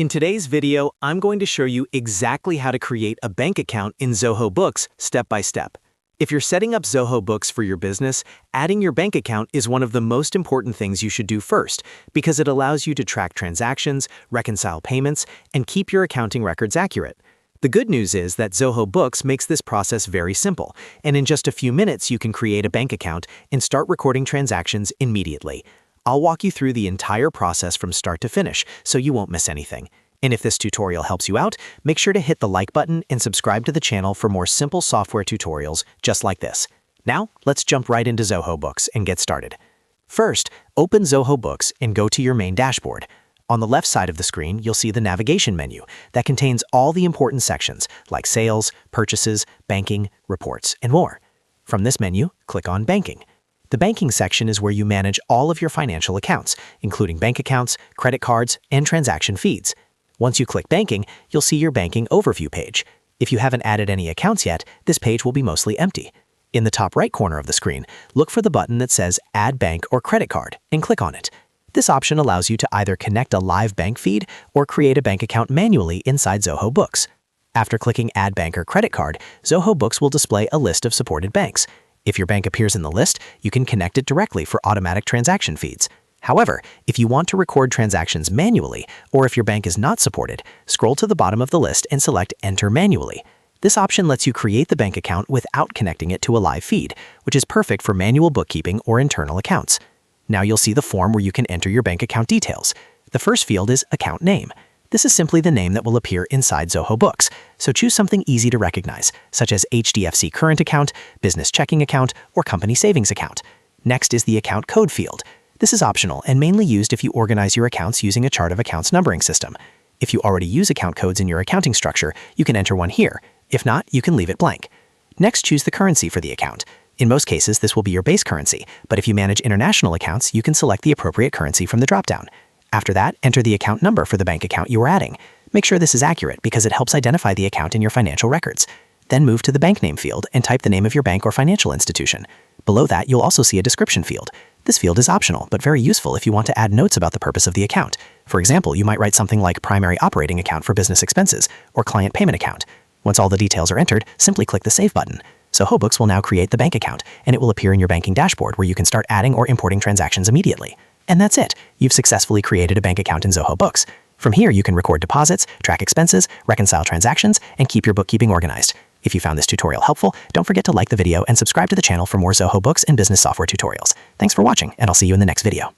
In today's video, I'm going to show you exactly how to create a bank account in Zoho Books step by step. If you're setting up Zoho Books for your business, adding your bank account is one of the most important things you should do first because it allows you to track transactions, reconcile payments, and keep your accounting records accurate. The good news is that Zoho Books makes this process very simple, and in just a few minutes you can create a bank account and start recording transactions immediately. I'll walk you through the entire process from start to finish so you won't miss anything. And if this tutorial helps you out, make sure to hit the like button and subscribe to the channel for more simple software tutorials just like this. Now, let's jump right into Zoho Books and get started. First, open Zoho Books and go to your main dashboard. On the left side of the screen, you'll see the navigation menu that contains all the important sections like sales, purchases, banking, reports, and more. From this menu, click on Banking. The banking section is where you manage all of your financial accounts, including bank accounts, credit cards, and transaction feeds. Once you click Banking, you'll see your banking overview page. If you haven't added any accounts yet, this page will be mostly empty. In the top right corner of the screen, look for the button that says Add Bank or Credit Card and click on it. This option allows you to either connect a live bank feed or create a bank account manually inside Zoho Books. After clicking Add Bank or Credit Card, Zoho Books will display a list of supported banks. If your bank appears in the list, you can connect it directly for automatic transaction feeds. However, if you want to record transactions manually, or if your bank is not supported, scroll to the bottom of the list and select Enter Manually. This option lets you create the bank account without connecting it to a live feed, which is perfect for manual bookkeeping or internal accounts. Now you'll see the form where you can enter your bank account details. The first field is Account Name. This is simply the name that will appear inside Zoho Books, so choose something easy to recognize, such as HDFC Current Account, Business Checking Account, or Company Savings Account. Next is the Account Code field. This is optional and mainly used if you organize your accounts using a chart of accounts numbering system. If you already use account codes in your accounting structure, you can enter one here. If not, you can leave it blank. Next, choose the currency for the account. In most cases, this will be your base currency, but if you manage international accounts, you can select the appropriate currency from the dropdown. After that, enter the account number for the bank account you are adding. Make sure this is accurate because it helps identify the account in your financial records. Then move to the bank name field and type the name of your bank or financial institution. Below that, you'll also see a description field. This field is optional, but very useful if you want to add notes about the purpose of the account. For example, you might write something like Primary Operating Account for Business Expenses or Client Payment Account. Once all the details are entered, simply click the Save button. Zoho Books will now create the bank account, and it will appear in your banking dashboard where you can start adding or importing transactions immediately. And that's it. You've successfully created a bank account in Zoho Books. From here, you can record deposits, track expenses, reconcile transactions, and keep your bookkeeping organized. If you found this tutorial helpful, don't forget to like the video and subscribe to the channel for more Zoho Books and business software tutorials. Thanks for watching, and I'll see you in the next video.